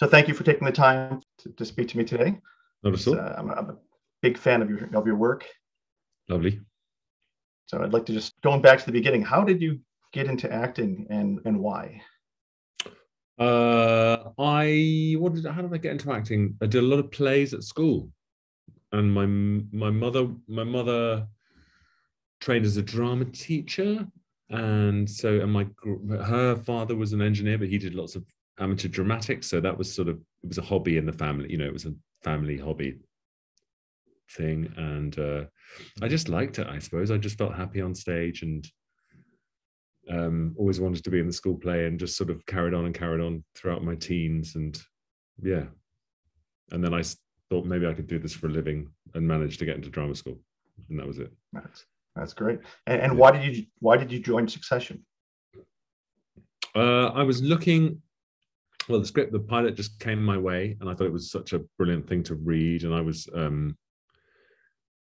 So thank you for taking the time to speak to me today. Not at all. I'm a big fan of your work. Lovely. So I'd like to just going back to the beginning. How did you get into acting and why? How did I get into acting? I did a lot of plays at school, and my mother trained as a drama teacher, and her father was an engineer, but he did lots of amateur dramatics. So that was it was a hobby in the family. It was a family hobby thing, and I just liked it. I suppose I just felt happy on stage, and always wanted to be in the school play, and just sort of carried on throughout my teens, and and then I thought maybe I could do this for a living, and managed to get into drama school, and that was it. That's great. And why did you join Succession? I was looking. Well, the pilot just came my way, and I thought it was such a brilliant thing to read, and I was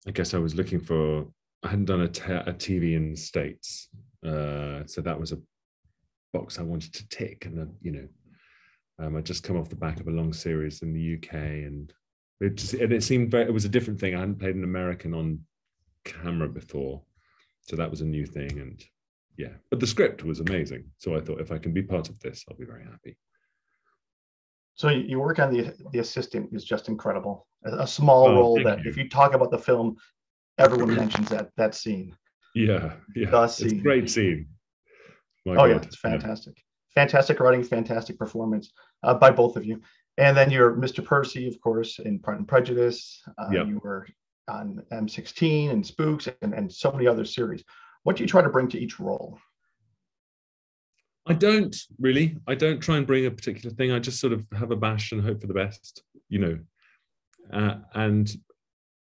I guess I was looking for. I hadn't done a TV in the States. So that was a box I wanted to tick, and I'd just come off the back of a long series in the UK, and it seemed it was a different thing. I hadn't played an American on camera before, so that was a new thing, and but the script was amazing. So I thought, if I can be part of this, I'll be very happy. So you work on the assistant is just incredible. A small role that if you talk about the film, everyone mentions that scene. Yeah. It's a great scene. Yeah, it's fantastic. Fantastic writing, fantastic performance by both of you. And then you're Mr. Percy, of course, in Pride and Prejudice. You were on M16 and Spooks and so many other series. What do you try to bring to each role? I don't try and bring a particular thing. I just sort of have a bash and hope for the best, and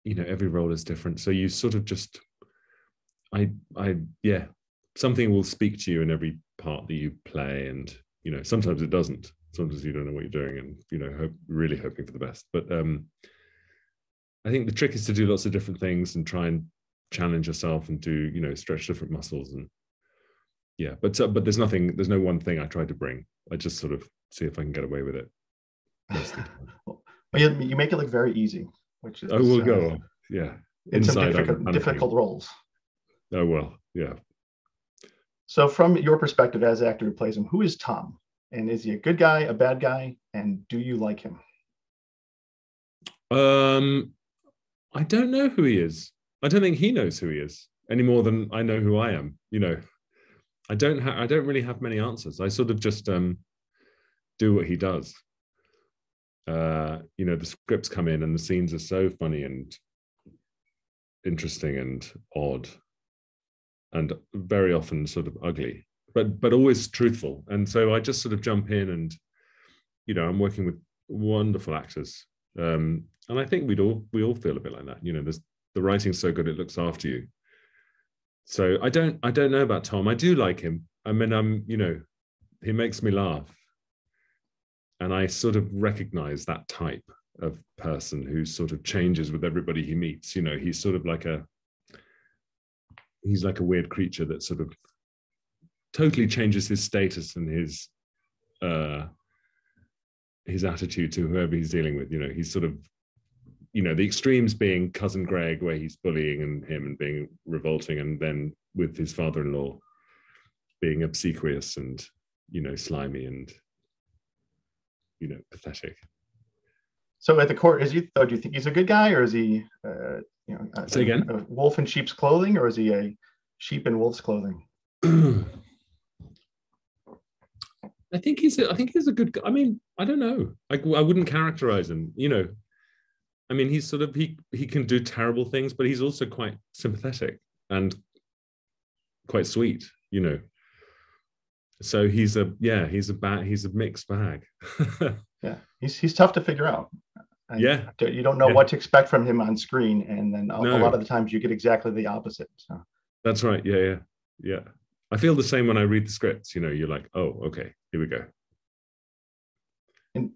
every role is different. So you sort of just, something will speak to you in every part that you play, and sometimes it doesn't. Sometimes you don't know what you're doing, and really hoping for the best. But I think the trick is to do lots of different things and try and challenge yourself and do stretch different muscles, and but there's no one thing I try to bring. I just sort of see if I can get away with it. Well, you make it look very easy, which is we'll go on. In some difficult roles. Oh well, yeah. So from your perspective as actor who plays him, who is Tom? And is he a good guy, a bad guy? And do you like him? I don't know who he is. I don't think he knows who he is any more than I know who I am. I don't really have many answers. I sort of just do what he does. The scripts come in and the scenes are so funny and interesting and odd, and very often sort of ugly, but always truthful. And so I just sort of jump in, and I'm working with wonderful actors, and I think we all feel a bit like that. There's the writing's so good it looks after you. So I don't know about Tom. I do like him. I mean, he makes me laugh, and I sort of recognize that type of person who sort of changes with everybody he meets. He's sort of like a weird creature that sort of totally changes his status and his attitude to whoever he's dealing with. He's sort of, the extremes being Cousin Greg, where he's bullying him and being revolting, and then with his father-in-law being obsequious and, slimy and, pathetic. So at the core, do you think he's a good guy, or is he, say again? A wolf in sheep's clothing, or is he a sheep in wolf's clothing? I think he's a good guy. I mean, I don't know. I wouldn't characterize him. I mean, he's sort of he can do terrible things, but he's also quite sympathetic and quite sweet. So he's a mixed bag. Yeah, he's tough to figure out. You don't know what to expect from him on screen, and then a lot of the times you get exactly the opposite. So that's right. Yeah. I feel the same when I read the scripts. You're like, oh, okay, here we go. And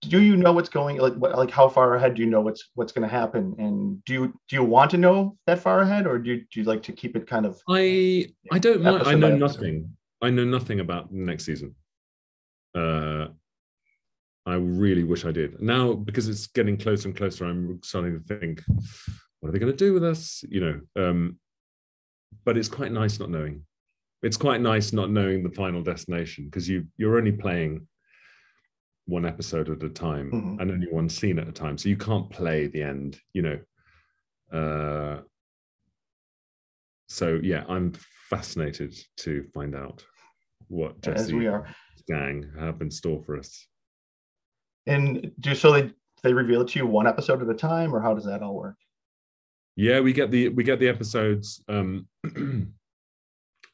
do you know what's going, like how far ahead do you know what's going to happen? And do you want to know that far ahead, or do you like to keep it kind of? I don't mind. I know nothing. I know nothing about the next season. I really wish I did. Now, because it's getting closer and closer, I'm starting to think, what are they going to do with us? But it's quite nice not knowing. It's quite nice not knowing the final destination, because you're only playing one episode at a time, mm-hmm. and only one scene at a time. So you can't play the end, So yeah, I'm fascinated to find out what Jesse's gang have in store for us. And they reveal it to you one episode at a time, or how does that all work? Yeah, we get the episodes.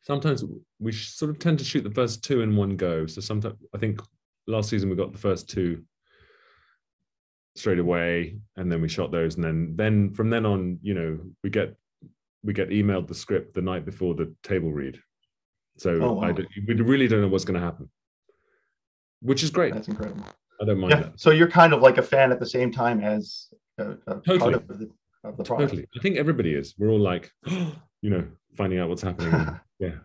Sometimes we sort of tend to shoot the first two in one go. So sometimes, I think last season we got the first two straight away, and then we shot those, and then from then on, we get emailed the script the night before the table read. So wow. We really don't know what's going to happen, which is great. That's incredible. I don't mind that. So you're kind of like a fan at the same time as totally. Part of the product. Totally. I think everybody is. We're all like, finding out what's happening. Yeah.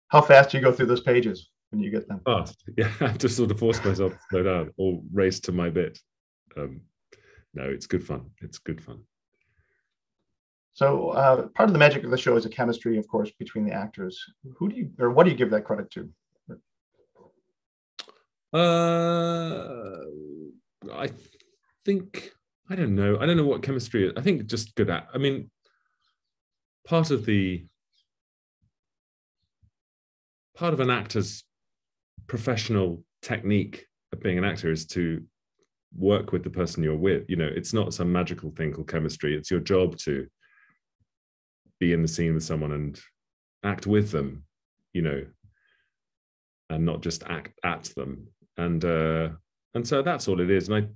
How fast do you go through those pages when you get them? Fast. Yeah, I have to sort of force myself to slow down or race to my bit. No, it's good fun. It's good fun. So part of the magic of the show is a chemistry, of course, between the actors. What do you give that credit to? I think, I don't know what chemistry is. I think just good at. I mean, part of an actor's professional technique of being an actor is to work with the person you're with. It's not some magical thing called chemistry. It's your job to be in the scene with someone and act with them, and not just act at them. And so that's all it is. And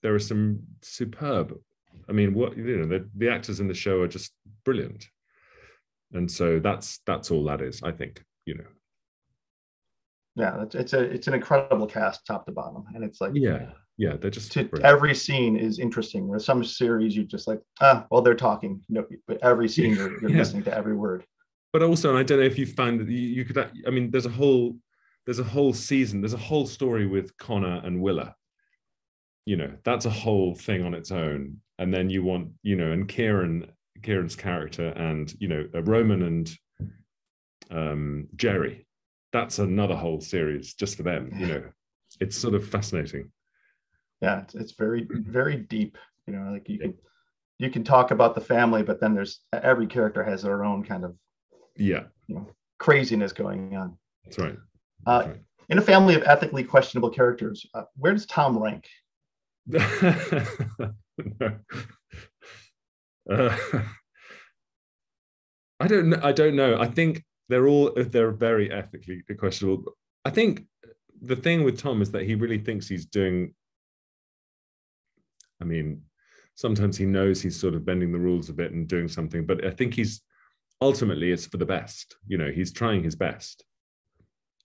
there are some superb. I mean, the actors in the show are just brilliant. And so that's all that is, I think. Yeah, it's an incredible cast, top to bottom, and it's like yeah, they're just every scene is interesting. With some series, you just like they're talking. But every scene you're listening to every word. But also, and I don't know if you found that you could. I mean, there's a whole season. There's a whole story with Connor and Willa. That's a whole thing on its own. And then you want, and Kieran's character, and Roman and Jerry. That's another whole series just for them. It's sort of fascinating. Yeah, it's very, very deep. Like you can talk about the family, but then every character has their own kind of craziness going on. That's right. In a family of ethically questionable characters, where does Tom rank? I don't know. I think they're very ethically questionable. I think the thing with Tom is that he really thinks he's doing. I mean, sometimes he knows he's sort of bending the rules a bit and doing something, but I think ultimately it's for the best. He's trying his best.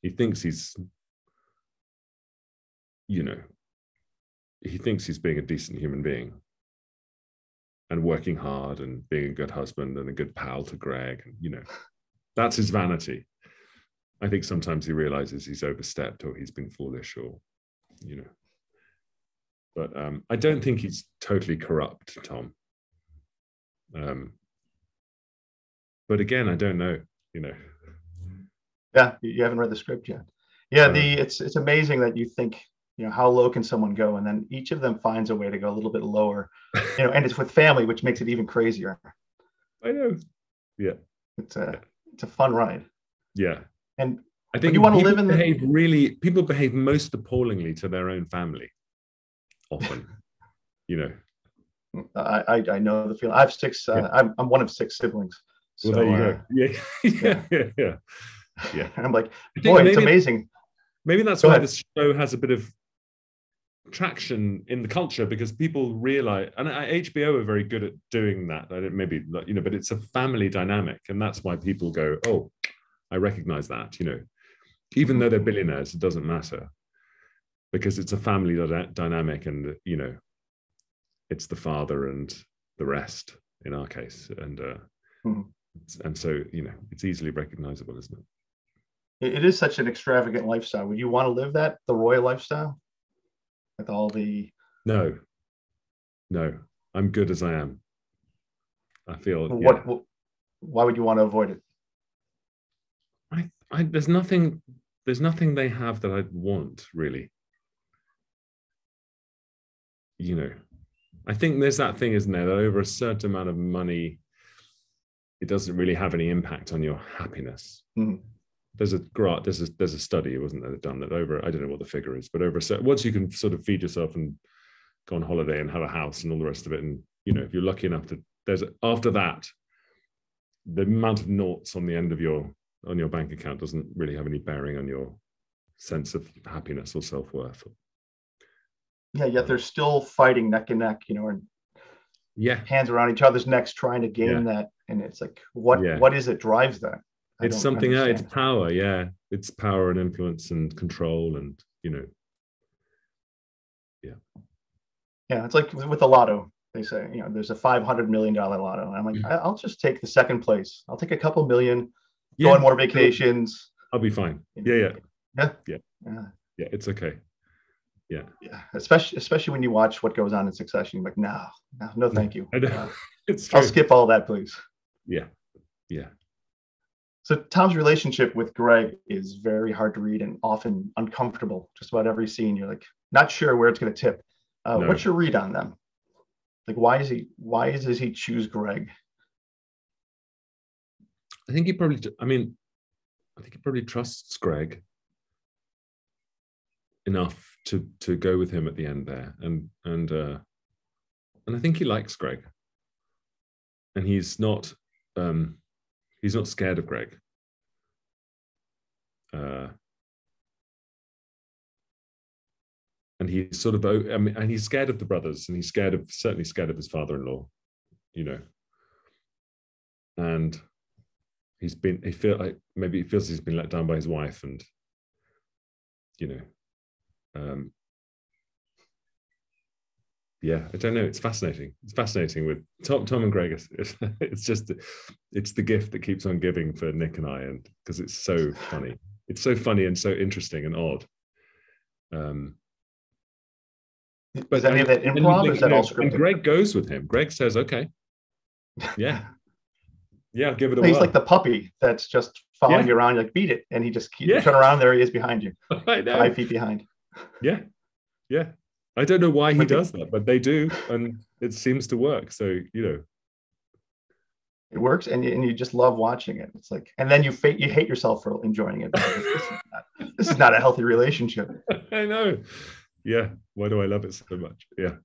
He thinks he's being a decent human being and working hard and being a good husband and a good pal to Greg. That's his vanity. I think sometimes he realizes he's overstepped or he's been foolish or, but I don't think he's totally corrupt, Tom. But again, I don't know, Yeah, you haven't read the script yet. Yeah, it's amazing that you think, how low can someone go, and then each of them finds a way to go a little bit lower, and it's with family, which makes it even crazier. I know. Yeah, it's a fun ride. Yeah, and I think you want to live in people behave most appallingly to their own family. Often, I know the feeling. I have 6. I'm one of 6 siblings. So, well, there you go. Yeah. And I'm like, boy, it's amazing. Maybe that's why this show has a bit of traction in the culture, because people realize, and HBO are very good at doing that. But it's a family dynamic, and that's why people go, oh, I recognize that. Even though they're billionaires, it doesn't matter, because it's a family dynamic, and it's the father and the rest in our case, and so it's easily recognizable, isn't it? It is such an extravagant lifestyle. Would you want to live the royal lifestyle? with all the... No, I'm good as I am. I feel... Why would you want to avoid it? There's nothing they have that I'd want, really. You know, I think there's that thing, isn't there, that over a certain amount of money, it doesn't really have any impact on your happiness. Mm-hmm. There's a study, wasn't there, done that over, I don't know what the figure is, but once you can sort of feed yourself and go on holiday and have a house and all the rest of it, and you know, if you're lucky enough to, after that, the amount of noughts on the end of your bank account doesn't really have any bearing on your sense of happiness or self-worth. Yeah, yet they're still fighting neck and neck, you know, and hands around each other's necks trying to gain that. And it's like, what is it drives that? It's something else. It's power. Yeah, it's power and influence and control, and you know, yeah. It's like with the lotto. They say, you know, there's a $500 million lotto. And I'm like, I'll just take the second place. I'll take a couple million, go on more vacations. I'll be fine. Yeah. It's okay. Yeah. Especially when you watch what goes on in Succession. You're like, no, thank you. It's true. I'll skip all that, please. Yeah. So Tom's relationship with Greg is very hard to read and often uncomfortable. Just about every scene, you're like, not sure where it's going to tip. What's your read on them? Like, why does he choose Greg? I think he probably trusts Greg enough to go with him at the end there, and I think he likes Greg, and he's not scared of Greg. And he's sort of, and he's scared of the brothers, and he's certainly scared of his father-in-law, you know. And he feels he's been let down by his wife, and you know, I don't know. It's fascinating. It's fascinating with Tom and Greg. It's the gift that keeps on giving for Nick and I, and because it's so funny. It's so funny and so interesting and odd. But any of that improv, or is that all scripted? And Greg goes with him. Greg says, "Okay, yeah, I'll give it a." He's like the puppy that's just following you around. You're like, beat it, and he just keeps turn around. There he is behind you, I know. 5 feet behind. Yeah. I don't know why he does that, but they do, and it seems to work. So you know, it works, and you just love watching it. It's like, and then you hate yourself for enjoying it. This is not a healthy relationship. I know. Yeah. Why do I love it so much? Yeah.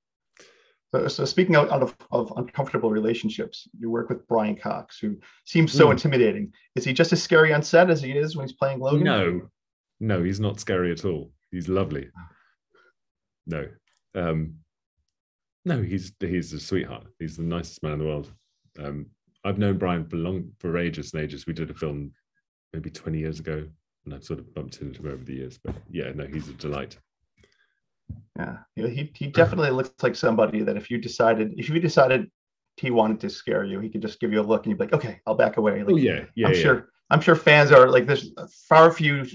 So speaking of uncomfortable relationships, you work with Brian Cox, who seems so intimidating. Is he just as scary on set as he is when he's playing Logan? No, he's not scary at all. He's lovely. No, he's a sweetheart. He's the nicest man in the world. I've known Brian for ages and ages. We did a film maybe 20 years ago, and I've sort of bumped into him over the years. But yeah, no, he's a delight. Yeah, he definitely looks like somebody that if you decided he wanted to scare you, he could just give you a look and you'd be like, okay, I'll back away. Like, I'm sure fans are like, there's far too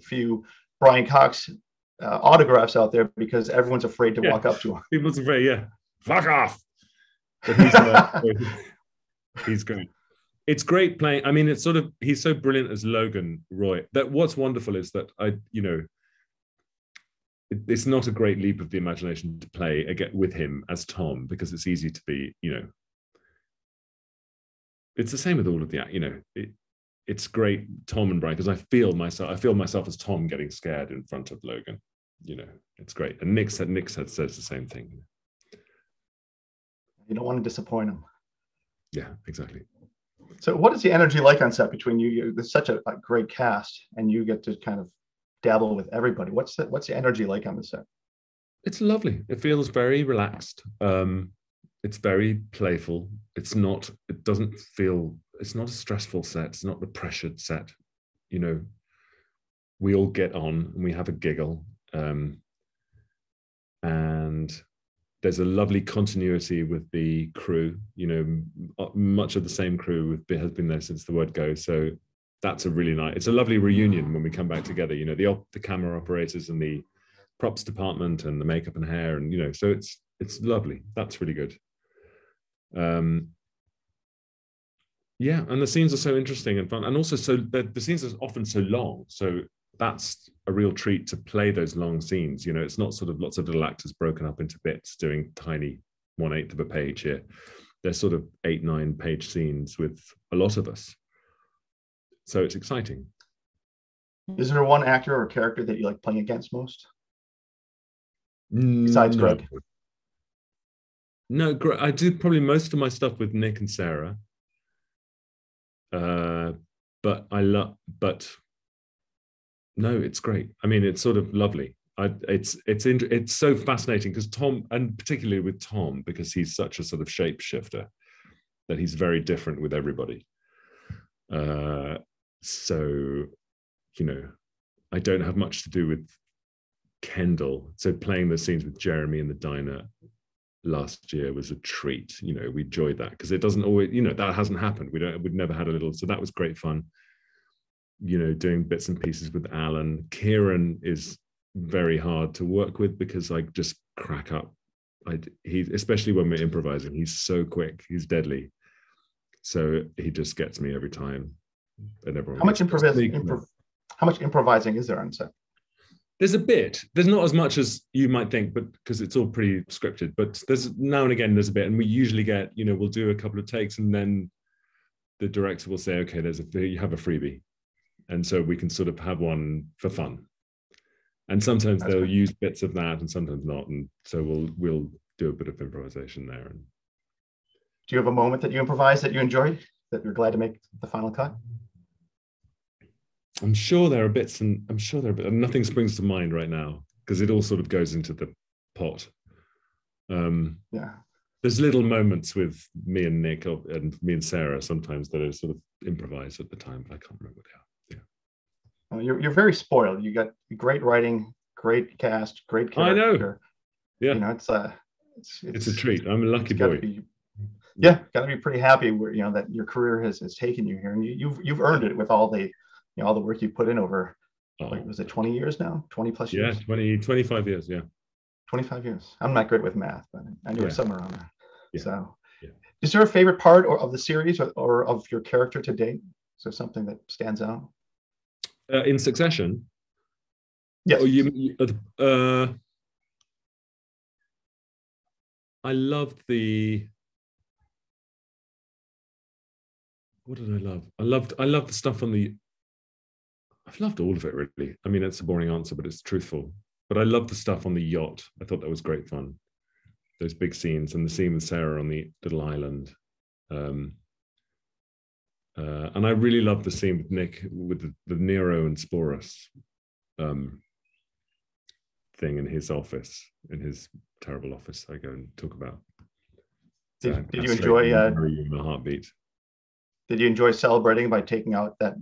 few Brian Cox autographs out there because everyone's afraid to walk up to him. People's afraid, fuck off. But he's great. It's great playing. I mean, it's sort of, he's so brilliant as Logan Roy. That what's wonderful is that it's not a great leap of the imagination to play again with him as Tom, because it's easy to be, it's the same with all of the, it's great Tom and Brian, because I feel myself as Tom getting scared in front of Logan. It's great. And Nick says the same thing. You don't want to disappoint him. Yeah, exactly. So what is the energy like on set between you? There's such a great cast, and you get to kind of dabble with everybody. What's the energy like on the set? It's lovely. It feels very relaxed. It's very playful. It's not a stressful set. It's not the pressured set. We all get on and we have a giggle. And there's a lovely continuity with the crew. Much of the same crew has been there since the word go. So that's a really nice, it's a lovely reunion when we come back together. The camera operators and the props department and the makeup and hair, and so it's lovely. That's really good. Yeah, and the scenes are so interesting and fun, and also so the scenes are often so long. So that's a real treat to play those long scenes. It's not sort of lots of little actors broken up into bits doing tiny 1/8 of a page here. They're sort of 8-9 page scenes with a lot of us. So it's exciting. Is there one actor or character that you like playing against most? Besides Greg? No, I do probably most of my stuff with Nick and Sarah. But no, it's great. I mean, it's sort of lovely. It's so fascinating because Tom, and particularly with Tom, because he's such a sort of shapeshifter, that he's very different with everybody. So, I don't have much to do with Kendall. So playing the scenes with Jeremy in the diner last year was a treat. We enjoyed that because it doesn't always, that hasn't happened. We'd never had a little, so that was great fun. Doing bits and pieces with Alan. Kieran is very hard to work with because I just crack up. Especially when we're improvising, he's so quick, he's deadly. So he just gets me every time. And everyone. How much improvising is there on set? There's a bit. There's not as much as you might think, but because it's all pretty scripted. But there's now and again there's a bit, and we usually get, we'll do a couple of takes, and then the director will say, "Okay, you have a freebie," and so we can sort of have one for fun. And sometimes they'll use bits of that, and sometimes not, and so we'll do a bit of improvisation there. And do you have a moment that you improvise that you enjoy, that you're glad to make the final cut? I'm sure there are bits, and nothing springs to mind right now because it all sort of goes into the pot. There's little moments with me and Nick and me and Sarah sometimes that are sort of improvised at the time, but I can't remember what they are. Well, you're very spoiled. You got great writing, great cast, great character. I know. Yeah. It's a treat. I'm a lucky boy. Got to be pretty happy where that your career has taken you here, and you've earned it with all the all the work you put in over, was it 20 years now? 20 plus years? Yeah, 25 years, yeah. 25 years. I'm not good with math, but I knew it somewhere around there. Yeah. So, is there a favorite part of the series or of your character to date? Is there something that stands out? In Succession? Yes. I loved what did I love? I loved the stuff I've loved all of it, really. I mean, it's a boring answer, but it's truthful. But I loved the stuff on the yacht. I thought that was great fun. Those big scenes, and the scene with Sarah on the little island. And I really loved the scene with Nick with the Nero and Sporus thing in his office, in his terrible office I go and talk about. Did you enjoy in a heartbeat? Did you enjoy celebrating by taking out that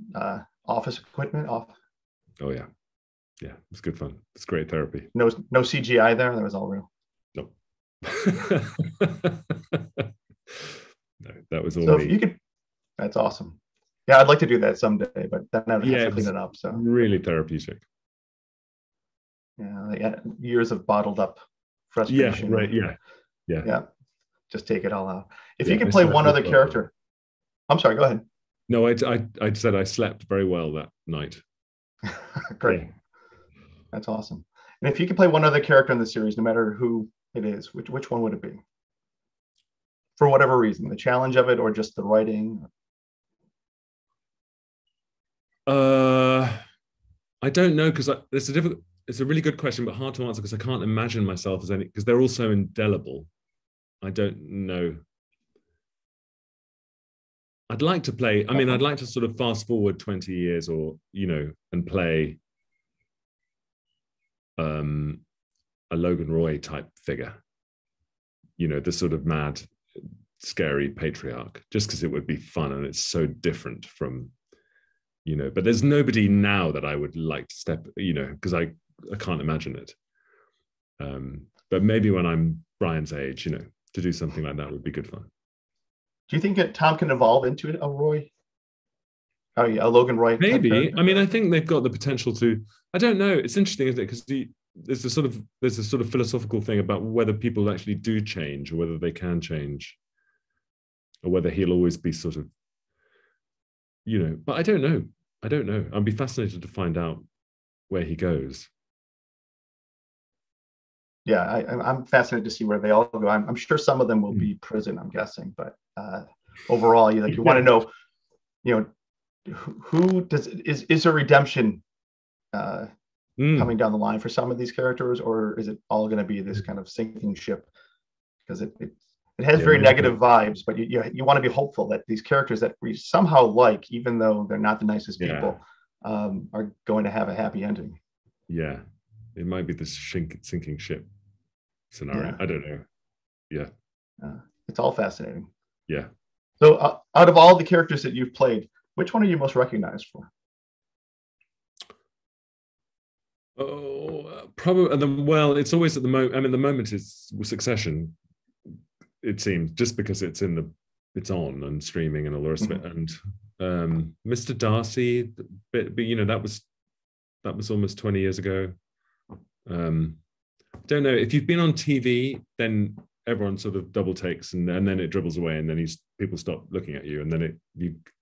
office equipment off? Oh yeah, it's good fun. It's great therapy. No CGI there. That was all real. Nope. No, that was all. So if you could, that's awesome. Yeah, I'd like to do that someday, but then I'd have to clean it up. So really therapeutic. Yeah, years of bottled up frustration. Yeah, right. Yeah. Just take it all out. If you could play one other character, I'm sorry. Go ahead. No, I said I slept very well that night. Great. That's awesome. And if you could play one other character in the series, no matter who it is, which one would it be? For whatever reason, the challenge of it or just the writing? I don't know, because it's a really good question, but hard to answer because I can't imagine myself as any, because they're all so indelible. I don't know. I'd like to play, I'd like to sort of fast forward 20 years or, and play a Logan Roy type figure, the sort of mad, scary patriarch, just because it would be fun and it's so different from, but there's nobody now that I would like to step, because I can't imagine it. But maybe when I'm Brian's age, to do something like that would be good fun. Do you think that Tom can evolve into a Roy? A Logan Roy? Maybe. I think they've got the potential to. I don't know. It's interesting, isn't it? Because there's a sort of philosophical thing about whether people actually do change or whether they can change, or whether he'll always be sort of, but I don't know. I'd be fascinated to find out where he goes. Yeah, I'm fascinated to see where they all go. I'm sure some of them will be prison, I'm guessing, but overall, you want to know, who is there redemption coming down the line for some of these characters, or is it all going to be this kind of sinking ship? Because it has very negative vibes, but you want to be hopeful that these characters that we somehow like, even though they're not the nicest people, are going to have a happy ending. Yeah, it might be this sinking ship scenario. Yeah. I don't know. Yeah, it's all fascinating. Yeah. So out of all the characters that you've played, which one are you most recognized for? Oh, probably. Well, it's always at the moment. I mean, the moment is Succession. It seems, just because it's on and streaming and all the rest of it. And Mr. Darcy, but that was almost 20 years ago. Don't know, if you've been on TV, then everyone sort of double takes, and then it dribbles away, and then people stop looking at you, and then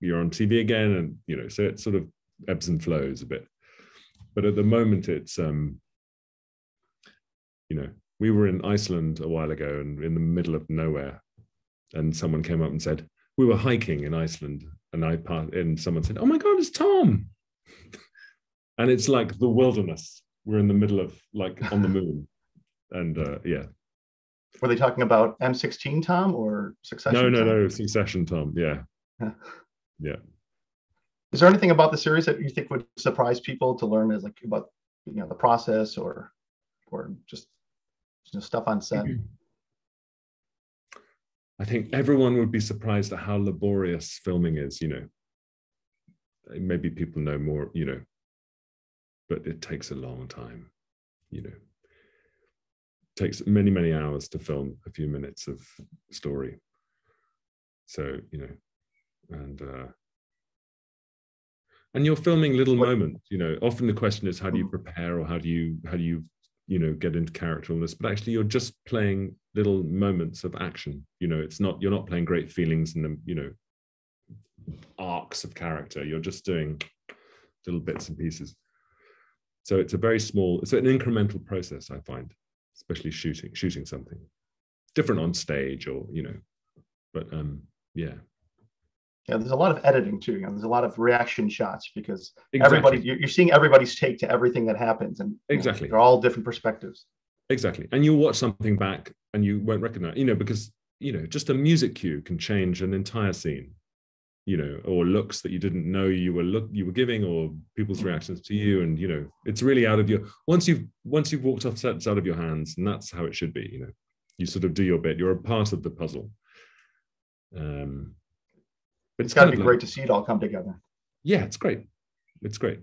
you're on TV again, and so it sort of ebbs and flows a bit. But at the moment, it's we were in Iceland a while ago, and in the middle of nowhere, and someone came up and said, we were hiking in Iceland, and someone said, oh my God, it's Tom. And it's like the wilderness. We're in the middle of, like, on the moon. And yeah. Were they talking about M16 Tom or Succession? No, Succession Tom. Yeah. Yeah. Is there anything about the series that you think would surprise people to learn, as about the process or just stuff on set? I think everyone would be surprised at how laborious filming is. Maybe people know more, but it takes a long time. It takes many, many hours to film a few minutes of story. So, and you're filming little moments. Often the question is, how do you prepare, or how do you get into character on this? But actually, you're just playing little moments of action. You're not playing great feelings and arcs of character. You're just doing little bits and pieces. So it's an incremental process, I find, especially shooting something different on stage, or but yeah. Yeah, there's a lot of editing too. There's a lot of reaction shots, because you're seeing everybody's take to everything that happens, and they're all different perspectives. Exactly, and you'll watch something back and you won't recognize, because just a music cue can change an entire scene, or looks that you didn't know you were giving, or people's reactions to you, and it's really out of your once you've walked off set, it's out of your hands, and that's how it should be. You sort of do your bit. You're a part of the puzzle. But it's got to be great to see it all come together. Yeah, it's great. It's great.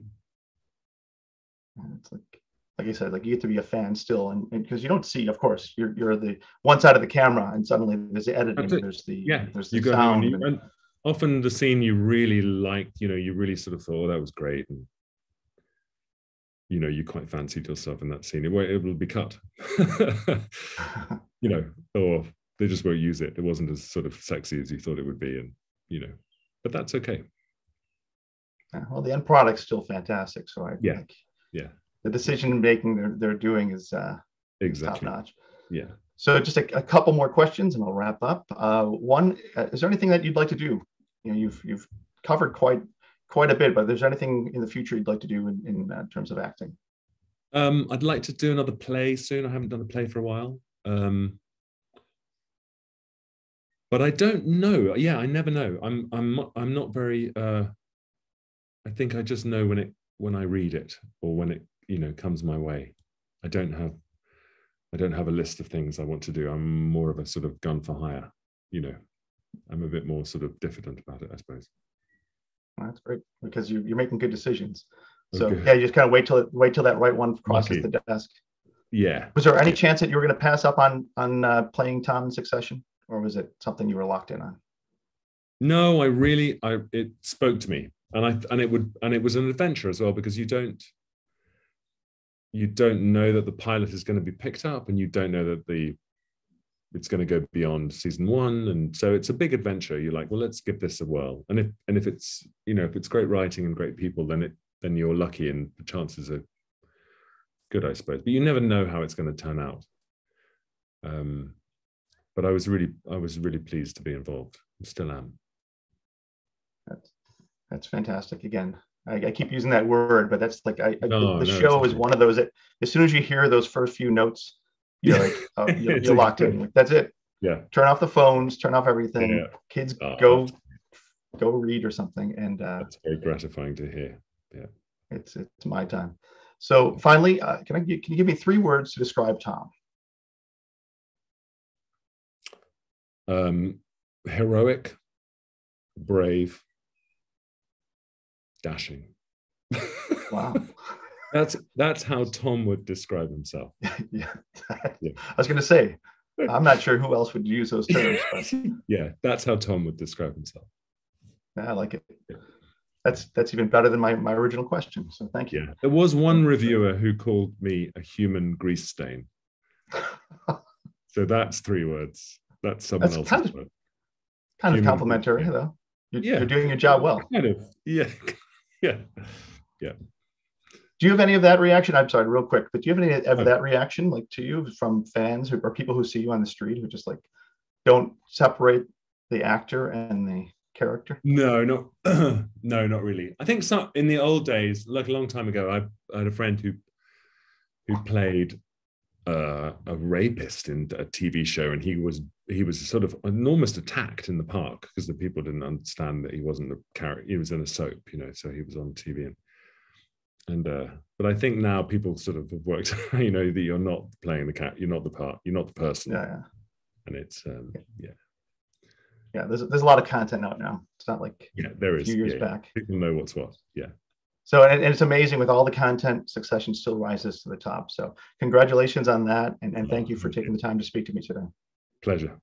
It's like you said, you get to be a fan still, and because you don't see, of course, you're the one side of the camera, and suddenly there's the editing, there's the sound. And often the scene you really liked, you really sort of thought, oh, that was great, and you quite fancied yourself in that scene. It will be cut, or they just won't use it. It wasn't as sort of sexy as you thought it would be, and but that's okay. Well, the end product's still fantastic. So I think the decision making they're doing is top notch. Yeah. So just a couple more questions and I'll wrap up. One, is there anything that you'd like to do? You've covered quite a bit, but is there anything in the future you'd like to do in terms of acting? I'd like to do another play soon. I haven't done a play for a while. But I don't know. Yeah, I never know. I'm not very. I think I just know when I read it, or when it comes my way. I don't have a list of things I want to do. I'm more of a sort of gun for hire. I'm a bit more sort of diffident about it, I suppose. That's great, because you're making good decisions. So yeah, you just kind of wait till that right one crosses the desk. Yeah. Was there any chance that you were going to pass up on playing Tom in Succession? Or was it something you were locked in on? No, it spoke to me, and it was an adventure as well, because you don't. you don't know that the pilot is going to be picked up, and you don't know that it's going to go beyond season 1, and so it's a big adventure. You're like, well, let's give this a whirl, and if it's, you know, if it's great writing and great people, then you're lucky and the chances are good, I suppose. But you never know how it's going to turn out. But I was really pleased to be involved. I still am. That's fantastic. Again, I keep using that word, but that's like the show is one of those that as soon as you hear those first few notes, you're like, oh, you're locked in. Like, that's it. Yeah. Turn off the phones, turn off everything. Yeah. Kids, go read or something. And that's very gratifying to hear. Yeah. It's my time. So finally, can you give me 3 words to describe Tom? Heroic, brave, dashing. Wow. That's how Tom would describe himself. Yeah. I was going to say, I'm not sure who else would use those terms, but yeah, that's how Tom would describe himself. I like it. Yeah. That's even better than my original question. So thank you. Yeah. There was one reviewer who called me a human grease stain. So that's 3 words. That's someone else's word. Kind of complimentary, though. You're doing your job well. Kind of. Yeah. Yeah. Yeah. Do you have any of that reaction? I'm sorry, real quick, but do you have any of that reaction, like, to you from fans or people who see you on the street who just like don't separate the actor and the character? No, not really. I think in the old days, like a long time ago, I had a friend who played a rapist in a TV show, and he was sort of almost attacked in the park because the people didn't understand that he wasn't a character. He was in a soap, you know, so he was on TV. And but I think now people sort of have worked, you know, that you're not playing the cat, you're not the part, you're not the person. Yeah. And it's Yeah, there's a lot of content out now. It's not like there is a few years back. People know what's what. Yeah. So and it's amazing with all the content, Succession still rises to the top. So congratulations on that, and thank you for taking the time to speak to me today. Pleasure.